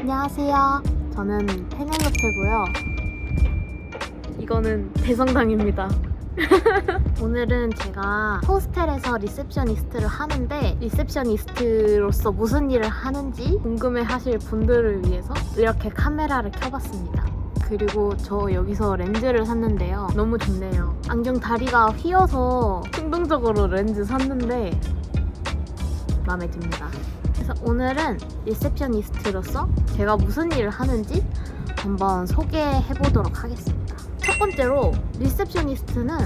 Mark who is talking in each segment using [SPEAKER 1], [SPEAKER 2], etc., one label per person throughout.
[SPEAKER 1] 안녕하세요. 저는 페넬로페고요. 이거는 대성당입니다. 오늘은 제가 호스텔에서 리셉셔니스트를 하는데 리셉셔니스트로서 무슨 일을 하는지 궁금해 하실 분들을 위해서 이렇게 카메라를 켜봤습니다. 그리고 저 여기서 렌즈를 샀는데요. 너무 좋네요. 안경 다리가 휘어서 충동적으로 렌즈 샀는데 마음에 듭니다. 그래서 오늘은 리셉셔니스트로서 제가 무슨 일을 하는지 한번 소개해보도록 하겠습니다. 첫 번째로 리셉셔니스트는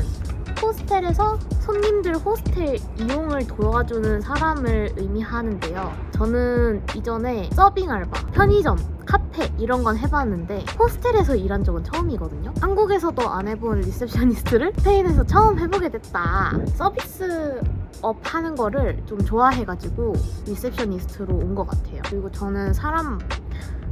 [SPEAKER 1] 호스텔에서 손님들 호스텔 이용을 도와주는 사람을 의미하는데요. 저는 이전에 서빙 알바, 편의점, 카페 이런 건 해봤는데 호스텔에서 일한 적은 처음이거든요. 한국에서도 안 해본 리셉셔니스트를 스페인에서 처음 해보게 됐다. 서비스업 하는 거를 좀 좋아해가지고 리셉셔니스트로 온 것 같아요. 그리고 저는 사람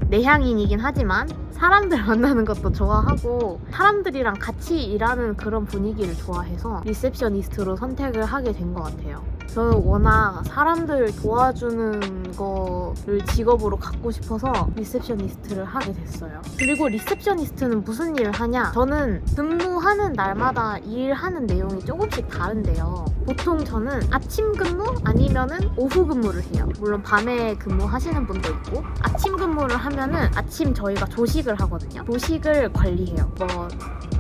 [SPEAKER 1] 내향인이긴 하지만 사람들 만나는 것도 좋아하고 사람들이랑 같이 일하는 그런 분위기를 좋아해서 리셉셔니스트로 선택을 하게 된 것 같아요. 저는 워낙 사람들 도와주는 거를 직업으로 갖고 싶어서 리셉셔니스트를 하게 됐어요. 그리고 리셉셔니스트는 무슨 일을 하냐? 저는 근무하는 날마다 일하는 내용이 조금씩 다른데요. 보통 저는 아침 근무 아니면은 오후 근무를 해요. 물론 밤에 근무하시는 분도 있고 아침 근무를 하면은 아침 저희가 조식을 하거든요. 조식을 관리해요. 뭐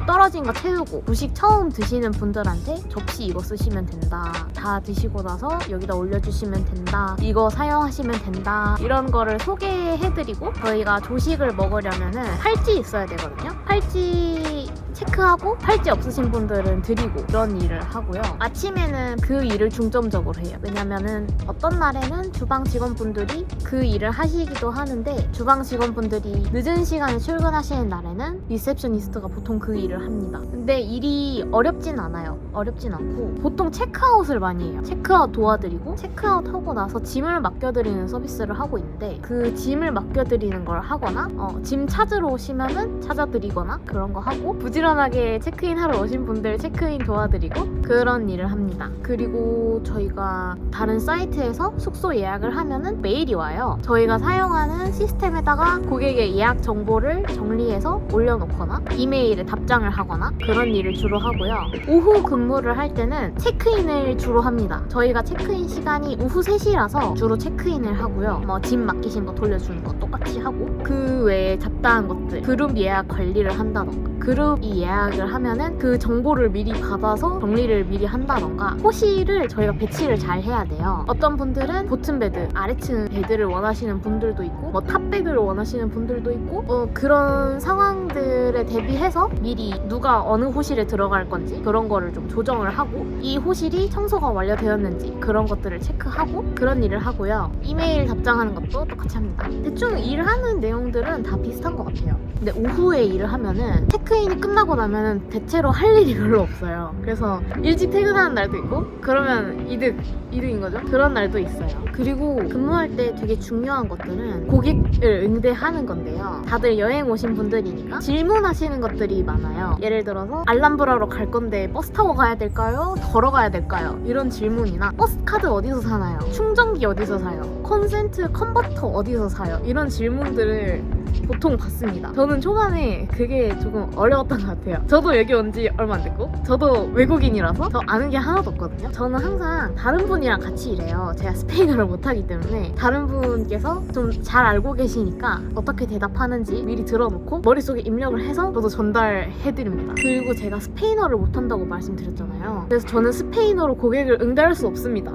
[SPEAKER 1] 떨어진 거 채우고 조식 처음 드시는 분들한테 접시 이거 쓰시면 된다. 다 드시고 나서 여기다 올려주시면 된다. 이거 사용하시면 된다. 이런 거를 소개해드리고 저희가 조식을 먹으려면은 팔찌 있어야 되거든요. 팔찌 체크하고 팔찌 없으신 분들은 드리고 그런 일을 하고요. 아침에는 그 일을 중점적으로 해요. 왜냐면은 어떤 날에는 주방 직원분들이 그 일을 하시기도 하는데 주방 직원분들이 늦은 시간에 출근하시는 날에는 리셉셔니스트가 보통 그 일을 합니다. 근데 일이 어렵진 않아요. 어렵진 않고 보통 체크아웃을 많이 해요. 체크아웃 도와드리고 체크아웃 하고 나서 짐을 맡겨드리는 서비스를 하고 있는데 그 짐을 맡겨드리는 걸 하거나 짐 찾으러 오시면은 찾아드리거나 그런 거 하고 부지런하게 체크인 하러 오신 분들 체크인 도와드리고 그런 일을 합니다. 그리고 저희가 다른 사이트에서 숙소 예약을 하면은 메일이 와요. 저희가 사용하는 시스템에다가 고객의 예약 정보를 정리해서 올려놓거나 이메일에 답장을 하거나 그런 일을 주로 하고요. 오후 근무를 할 때는 체크인을 주로 합니다. 저희가 체크인 시간이 오후 3시라서 주로 체크인을 하고요. 뭐 짐 맡기신 거 돌려주는 거 똑같이 하고 그 외에 잡다한 것들 그룹 예약 관리를 한다던가 그룹이 예약을 하면은 그 정보를 미리 받아서 정리를 미리 한다던가 호실을 저희가 배치를 잘 해야 돼요. 어떤 분들은 보튼 베드, 아래층 베드를 원하시는 분들도 있고 뭐 탑 베드를 원하시는 분들도 있고 그런 상황들에 대비해서 미리 누가 어느 호실에 들어갈 건지 그런 거를 좀 조정을 하고 이 호실이 청소가 완료되었는지 그런 것들을 체크하고 그런 일을 하고요. 이메일 답장하는 것도 똑같이 합니다. 대충 일하는 내용들은 다 비슷한 것 같아요. 근데 오후에 일을 하면은 체크인이 끝나고 나면은 대체로 할 일이 별로 없어요. 그래서 일찍 퇴근하는 날도 있고 그러면 이득인 거죠. 그런 날도 있어요. 그리고 근무할 때 되게 중요한 것들은 고객을 응대하는 건데요. 다들 여행 오신 분들이니까 질문하시는 것들이 많아요. 예를 들어서 알람브라로 갈 건데 버스 타고 가야 될까요? 걸어가야 될까요? 이런 질문이나 버스 카드 어디서 사나요? 충전기 어디서 사요? 콘센트 컨버터 어디서 사요? 이런 질문들을 보통 받습니다. 저는 초반에 그게 조금 어려웠던 것 같아요. 저도 여기 온 지 얼마 안 됐고 저도 외국인이라서 저 아는 게 하나도 없거든요. 저는 항상 다른 분이랑 같이 일해요. 제가 스페인어를 못하기 때문에 다른 분께서 좀 잘 알고 계시니까 어떻게 대답하는지 미리 들어놓고 머릿속에 입력을 해서 저도 전달해드립니다. 그리고 제가 스페인어를 못한다고 말씀드렸잖아요. 그래서 저는 스페인어로 고객을 응대할 수 없습니다.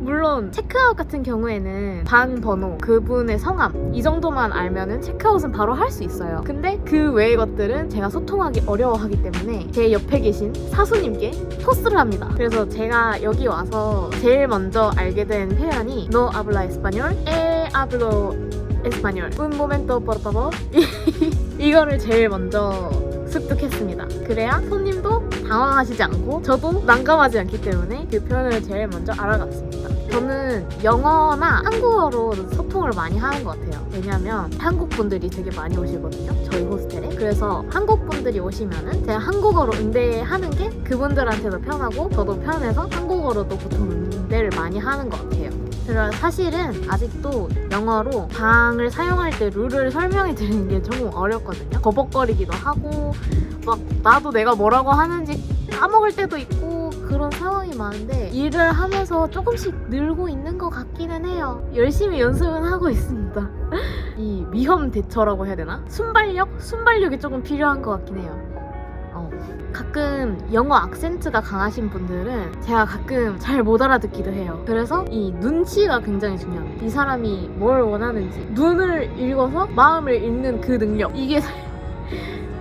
[SPEAKER 1] 물론 체크아웃 같은 경우에는 방 번호, 그분의 성함 이 정도만 알면은 체크아웃은 바로 할 수 있어요. 근데 그 외의 것들은 제가 소통하기 어려워하기 때문에 제 옆에 계신 사수님께 토스를 합니다. 그래서 제가 여기 와서 제일 먼저 알게 된 표현이 No habla español, hablo español. Un momento, por favor. 이거를 제일 먼저 습득했습니다. 그래야 손님도 당황하시지 않고 저도 난감하지 않기 때문에 그 표현을 제일 먼저 알아갔습니다. 저는 영어나 한국어로 소통을 많이 하는 것 같아요. 왜냐면 한국 분들이 되게 많이 오시거든요. 저희 호스텔에. 그래서 한국 분들이 오시면은 제가 한국어로 응대하는 게 그분들한테도 편하고 저도 편해서 한국어로도 보통 응대를 많이 하는 것 같아요. 제가 사실은 아직도 영어로 방을 사용할 때 룰을 설명해 드리는 게 조금 어렵거든요. 버벅거리기도 하고 막 나도 내가 뭐라고 하는지 까먹을 때도 있고 그런 상황이 많은데 일을 하면서 조금씩 늘고 있는 것 같기는 해요. 열심히 연습은 하고 있습니다. 이 위험 대처라고 해야 되나? 순발력이 조금 필요한 것 같긴 해요. 가끔 영어 악센트가 강하신 분들은 제가 가끔 잘 못 알아듣기도 해요. 그래서 이 눈치가 굉장히 중요합니다. 이 사람이 뭘 원하는지 눈을 읽어서 마음을 읽는 그 능력,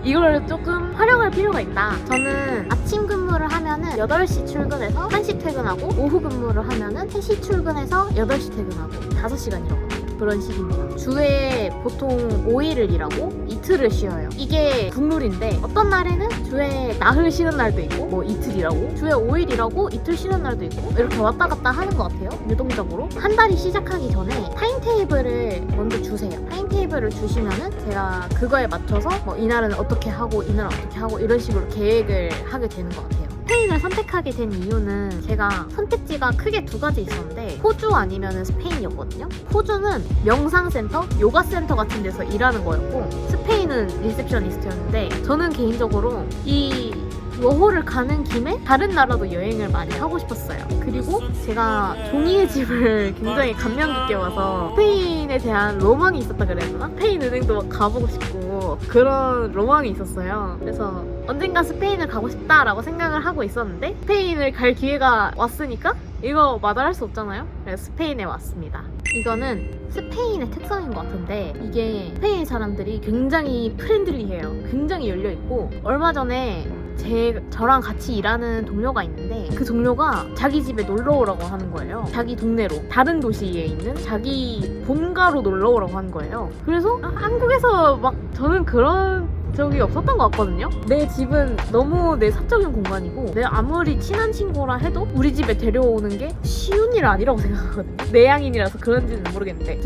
[SPEAKER 1] 이걸 조금 활용할 필요가 있다. 저는 아침 근무를 하면은 8시 출근해서 1시 퇴근하고, 오후 근무를 하면은 3시 출근해서 8시 퇴근하고 5시간 일하거든요. 그런 식입니다. 주에 보통 5일을 일하고 이틀을 쉬어요. 이게 국룰인데 어떤 날에는 주에 나흘 쉬는 날도 있고 뭐 이틀 일하고, 주에 5일 일하고 이틀 쉬는 날도 있고, 이렇게 왔다 갔다 하는 것 같아요. 유동적으로. 한 달이 시작하기 전에 타임테이블을 먼저 주세요. 타임테이블을 주시면은 제가 그거에 맞춰서 뭐 이날은 어떻게 하고 이날은 어떻게 하고 이런 식으로 계획을 하게 되는 것 같아요. 스페인을 선택하게 된 이유는 제가 선택지가 크게 2가지 있었는데 호주 아니면 스페인이었거든요. 호주는 명상센터, 요가센터 같은 데서 일하는 거였고, 스페인은 리셉셔니스트였는데, 저는 개인적으로 이 워홀을 가는 김에 다른 나라도 여행을 많이 하고 싶었어요. 그리고 제가 종이의 집을 굉장히 감명 깊게 와서 스페인에 대한 로망이 있었다 그래야 되나? 스페인 은행도 가보고 싶고 그런 로망이 있었어요. 그래서 언젠가 스페인을 가고 싶다라고 생각을 하고 있었는데, 스페인을 갈 기회가 왔으니까 이거 마다할 수 없잖아요. 그래서 스페인에 왔습니다. 이거는 스페인의 특성인 것 같은데, 이게 스페인 사람들이 굉장히 프렌들리해요. 굉장히 열려있고, 얼마 전에 저랑 같이 일하는 동료가 있는데 그 동료가 자기 집에 놀러 오라고 하는 거예요. 자기 동네로, 다른 도시에 있는 자기 본가로 놀러 오라고 하는 거예요. 그래서 한국에서 막 저는 그런 적이 없었던 것 같거든요. 내 집은 너무 내 사적인 공간이고, 내가 아무리 친한 친구라 해도 우리 집에 데려오는 게 쉬운 일 아니라고 생각하거든요. 내향인이라서 그런지는 모르겠는데,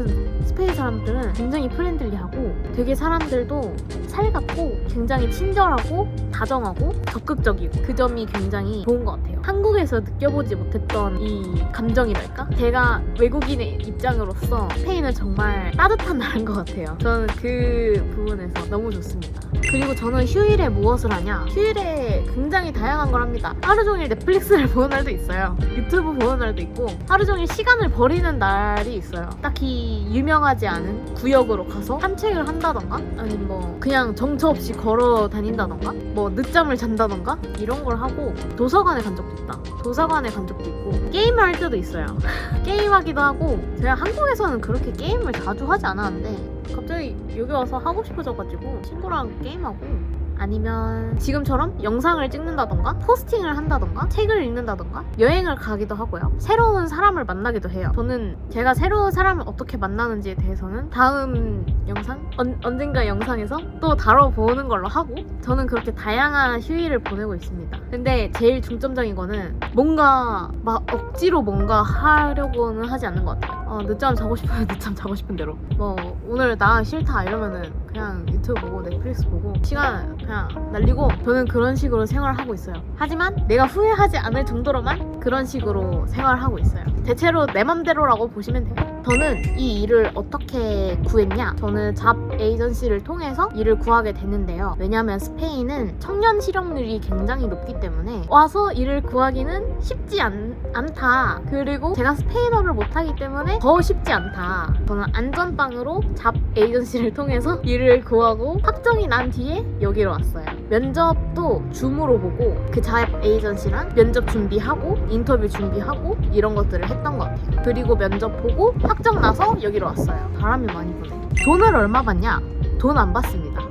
[SPEAKER 1] 스페인 사람들은 굉장히 프렌들리하고 되게 사람들도 살갑고 굉장히 친절하고 다정하고 적극적이고, 그 점이 굉장히 좋은 것 같아요. 한국에서 느껴보지 못했던 이 감정이랄까? 제가 외국인의 입장으로서 스페인은 정말 따뜻한 나라인 것 같아요. 저는 그 부분에서 너무 좋습니다. 그리고 저는 휴일에 무엇을 하냐? 휴일에 굉장히 다양한 걸 합니다. 하루 종일 넷플릭스를 보는 날도 있어요. 유튜브 보는 날도 있고, 하루 종일 시간을 버리는 날이 있어요. 딱히 유명하지 않은 구역으로 가서 산책을 한다던가, 아니면 뭐 그냥 정처 없이 걸어 다닌다던가, 뭐 늦잠을 잔다던가, 이런 걸 하고, 도서관에 간 적도 있다. 도서관에 간 적도 있고, 게임을 할 때도 있어요. 게임하기도 하고. 제가 한국에서는 그렇게 게임을 자주 하지 않았는데 갑자기 여기 와서 하고 싶어져가지고 친구랑 게임하고, 아니면 지금처럼 영상을 찍는다던가, 포스팅을 한다던가, 책을 읽는다던가, 여행을 가기도 하고요. 새로운 사람을 만나기도 해요. 저는 제가 새로운 사람을 어떻게 만나는지에 대해서는 다음 영상? 언젠가 영상에서 또 다뤄보는 걸로 하고, 저는 그렇게 다양한 휴일을 보내고 있습니다. 근데 제일 중점적인 거는 뭔가 막 억지로 뭔가 하려고는 하지 않는 것 같아요. 늦잠 자고 싶으면 늦잠 자고 싶은 대로, 뭐 오늘 나 싫다 이러면은 그냥 유튜브 보고 넷플릭스 보고 시간 그냥 날리고, 저는 그런 식으로 생활하고 있어요. 하지만 내가 후회하지 않을 정도로만 그런 식으로 생활하고 있어요. 대체로 내 맘대로라고 보시면 돼요. 저는 이 일을 어떻게 구했냐? 저는 잡 에이전시를 통해서 일을 구하게 됐는데요. 왜냐하면 스페인은 청년 실업률이 굉장히 높기 때문에 와서 일을 구하기는 쉽지 않다. 그리고 제가 스페인어를 못하기 때문에 더 쉽지 않다. 저는 안전빵으로 잡 에이전시를 통해서 일을 구하고 확정이 난 뒤에 여기로 왔어요. 면접도 줌으로 보고 그 잡 에이전시랑 면접 준비하고 인터뷰 준비하고 이런 것들을 했던 것 같아요. 그리고 면접 보고 확정 나서 여기로 왔어요. 바람이 많이 부네. 돈을 얼마 받냐? 돈 안 받습니다.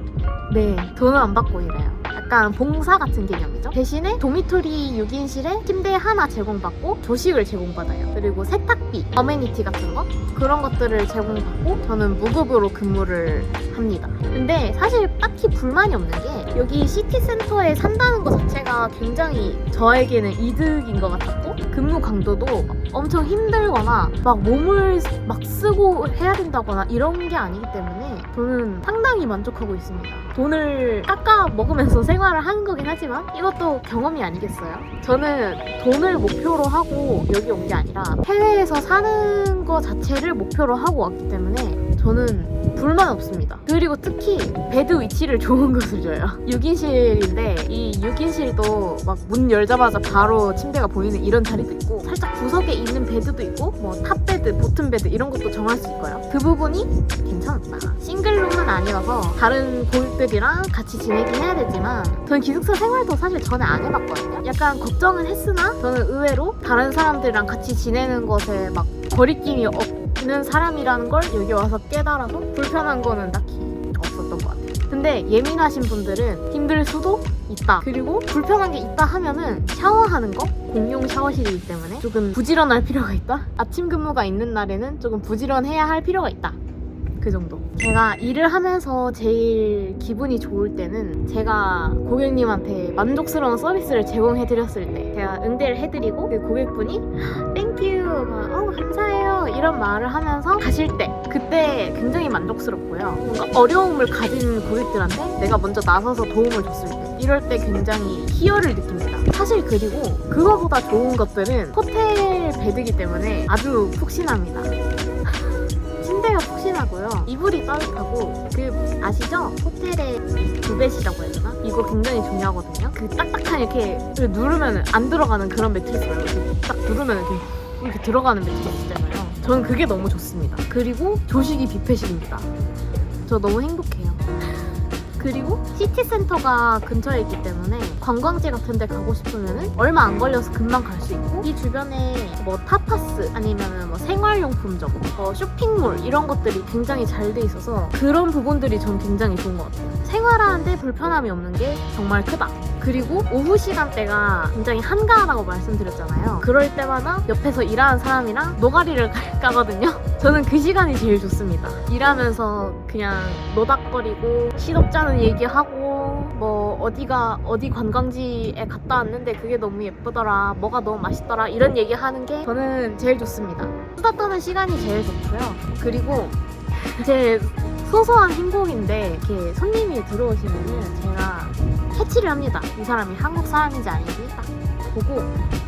[SPEAKER 1] 네, 돈을 안 받고 일해요. 약간 봉사 같은 개념이죠. 대신에 도미토리 6인실에 침대 하나 제공받고 조식을 제공받아요. 그리고 세탁비, 어메니티 같은 거, 그런 것들을 제공받고 저는 무급으로 근무를 합니다. 근데 사실 딱히 불만이 없는 게, 여기 시티센터에 산다는 것 자체가 굉장히 저에게는 이득인 것 같았고, 근무 강도도 엄청 힘들거나 막 몸을 막 쓰고 해야 된다거나 이런 게 아니기 때문에 저는 상당히 만족하고 있습니다. 돈을 깎아 먹으면서 생활을 하는 거긴 하지만 이것도 경험이 아니겠어요? 저는 돈을 목표로 하고 여기 온 게 아니라 해외에서 사는 거 자체를 목표로 하고 왔기 때문에 저는 불만 없습니다. 그리고 특히 베드 위치를 좋은 곳을 줘요. 6인실인데 이 6인실도 막 문 열자마자 바로 침대가 보이는 이런 자리도 있고 살짝 구석에 있는 베드도 있고 뭐 탑베드, 보튼베드 이런 것도 정할 수 있고요. 그 부분이 괜찮았다. 싱글룸은 아니어서 다른 고객들이랑 같이 지내긴 해야 되지만 저는 기숙사 생활도 사실 전에 안 해봤거든요. 약간 걱정은 했으나 저는 의외로 다른 사람들이랑 같이 지내는 것에 막 거리낌이 없는 사람이라는 걸 여기 와서 깨달아서 불편한 거는 딱히 없었던 것 같아요. 근데 예민하신 분들은 힘들 수도 있다. 그리고 불편한 게 있다 하면은 샤워하는 거 공용 샤워실이기 때문에 조금 부지런할 필요가 있다. 아침 근무가 있는 날에는 조금 부지런해야 할 필요가 있다. 그 정도. 제가 일을 하면서 제일 기분이 좋을 때는 제가 고객님한테 만족스러운 서비스를 제공해드렸을 때 제가 응대를 해드리고 그 고객분이 땡큐 감사해요 이런 말을 하면서 가실 때 그때 굉장히 만족스럽고요. 뭔가 어려움을 가진 고객들한테 내가 먼저 나서서 도움을 줬을 때 이럴 때 굉장히 희열을 느낍니다. 사실 그리고 그거보다 좋은 것들은 호텔 베드이기 때문에 아주 푹신합니다. 침대가 푹신하고요. 이불이 따뜻하고 그 아시죠? 호텔의 두벳이라고 해야 되나? 이거 굉장히 중요하거든요. 그 딱딱한 이렇게 누르면 안 들어가는 그런 매트리스 말고 이렇게 딱 누르면 이렇게 들어가는 매트리스 있잖아요. 저는 그게 너무 좋습니다. 그리고 조식이 뷔페식입니다. 저 너무 행복해요. 그리고 시티센터가 근처에 있기 때문에 관광지 같은 데 가고 싶으면 얼마 안 걸려서 금방 갈 수 있고 이 주변에 뭐 타파스 아니면 뭐 생활용품점, 쇼핑몰 이런 것들이 굉장히 잘 돼 있어서 그런 부분들이 전 굉장히 좋은 것 같아요. 생활하는데 불편함이 없는 게 정말 크다. 그리고 오후 시간대가 굉장히 한가하다고 말씀드렸잖아요. 그럴 때마다 옆에서 일하는 사람이랑 노가리를 까거든요. 저는 그 시간이 제일 좋습니다. 일하면서 그냥 노닥거리고 시덥잖은 얘기하고 뭐 어디 관광지에 갔다 왔는데 그게 너무 예쁘더라, 뭐가 너무 맛있더라 이런 얘기하는 게 저는 제일 좋습니다. 수다 떠는 시간이 제일 좋고요. 그리고 제 소소한 행복인데 이렇게 손님이 들어오시면은 제가 캐치를 합니다. 이 사람이 한국 사람인지 아닌지 딱 보고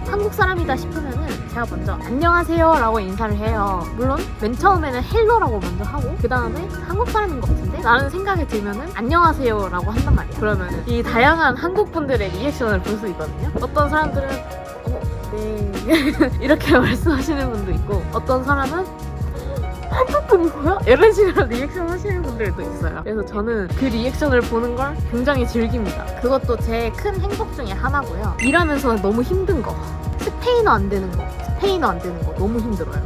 [SPEAKER 1] 한국 사람이다 싶으면은 제가 먼저 안녕하세요 라고 인사를 해요. 물론 맨 처음에는 헬로라고 먼저 하고 그 다음에 한국 사람인 것 같은데 라는 생각이 들면은 안녕하세요 라고 한단 말이야. 그러면은 이 다양한 한국 분들의 리액션을 볼 수 있거든요. 어떤 사람들은 네 이렇게 말씀하시는 분도 있고 어떤 사람은 한국 분이고요? 이런 식으로 리액션 하시는 분들도 있어요. 그래서 저는 그 리액션을 보는 걸 굉장히 즐깁니다. 그것도 제 큰 행복 중에 하나고요. 일하면서 너무 힘든 거 스페인어 안 되는 거 너무 힘들어요.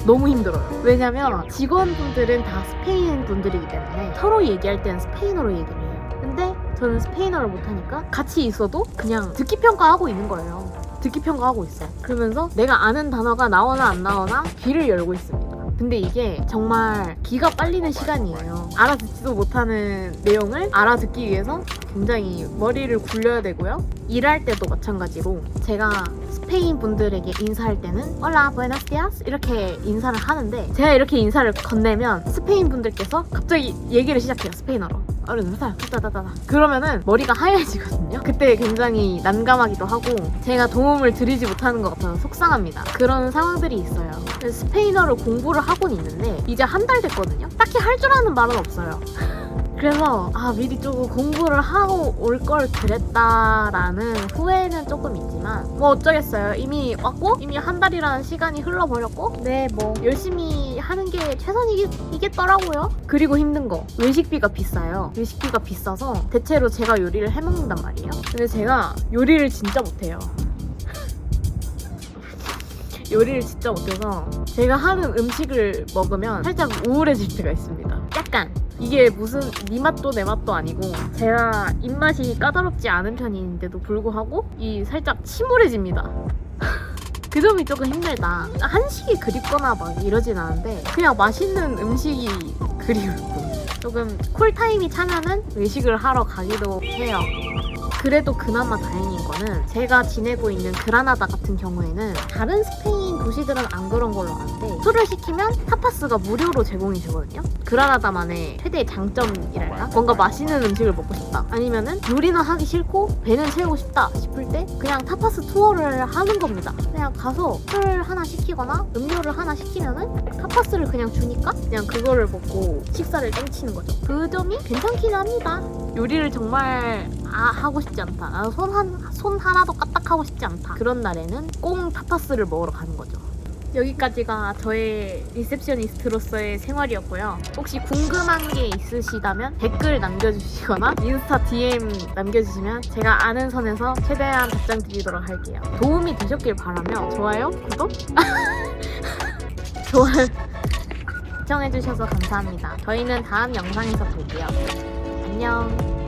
[SPEAKER 1] 너무 힘들어요. 왜냐면 직원분들은 다 스페인 분들이기 때문에 서로 얘기할 때는 스페인어로 얘기를 해요. 근데 저는 스페인어를 못하니까 같이 있어도 그냥 듣기 평가하고 있는 거예요. 듣기 평가하고 있어. 그러면서 내가 아는 단어가 나오나 안 나오나 귀를 열고 있습니다. 근데 이게 정말 기가 빨리는 시간이에요. 알아듣지도 못하는 내용을 알아듣기 위해서 굉장히 머리를 굴려야 되고요. 일할 때도 마찬가지로 제가 스페인 분들에게 인사할 때는 Hola, buenos días 이렇게 인사를 하는데 제가 이렇게 인사를 건네면 스페인 분들께서 갑자기 얘기를 시작해요. 스페인어로. 그러면은 머리가 하얘지거든요. 그때 굉장히 난감하기도 하고 제가 도움을 드리지 못하는 것 같아서 속상합니다. 그런 상황들이 있어요. 스페인어를 공부를 하고는 있는데 이제 한 달 됐거든요. 딱히 할 줄 아는 말은 없어요. 그래서 미리 조금 공부를 하고 올 걸 그랬다라는 후회는 조금 있지만 뭐 어쩌겠어요. 이미 왔고 이미 한 달이라는 시간이 흘러버렸고 네 뭐 열심히 하는 게 최선이겠더라고요. 그리고 힘든 거 외식비가 비싸요. 외식비가 비싸서 대체로 제가 요리를 해먹는단 말이에요. 근데 제가 요리를 진짜 못해요. 요리를 진짜 못해서 제가 하는 음식을 먹으면 살짝 우울해질 때가 있습니다. 약간 이게 무슨 네 맛도 내 맛도 아니고 제가 입맛이 까다롭지 않은 편인데도 불구하고 이 살짝 침울해집니다. 그 점이 조금 힘들다. 한식이 그립거나 막 이러진 않은데 그냥 맛있는 음식이 그리울 뿐. 조금 쿨타임이 차면은 외식을 하러 가기도 해요. 그래도 그나마 다행인 거는 제가 지내고 있는 그라나다 같은 경우에는 다른 스페인 도시들은 안 그런 걸로 아는데 술을 시키면 타파스가 무료로 제공이 되거든요. 그라나다만의 최대의 장점이랄까? 뭔가 맛있는 음식을 먹고 싶다. 아니면은 요리는 하기 싫고 배는 채우고 싶다 싶을 때 그냥 타파스 투어를 하는 겁니다. 그냥 가서 술 하나 시키거나 음료를 하나 시키면은 타파스를 그냥 주니까 그냥 그거를 먹고 식사를 땡치는 거죠. 그 점이 괜찮긴 합니다. 요리를 정말 하고 싶지 않다. 손 하나도 까딱하고 싶지 않다. 그런 날에는 꼭 타파스를 먹으러 가는 거죠. 여기까지가 저의 리셉셔니스트로서의 생활이었고요. 혹시 궁금한 게 있으시다면 댓글 남겨주시거나 인스타 DM 남겨주시면 제가 아는 선에서 최대한 답장 드리도록 할게요. 도움이 되셨길 바라며 좋아요, 구독, 좋아요 시청해주셔서 감사합니다. 저희는 다음 영상에서 뵐게요. 안녕.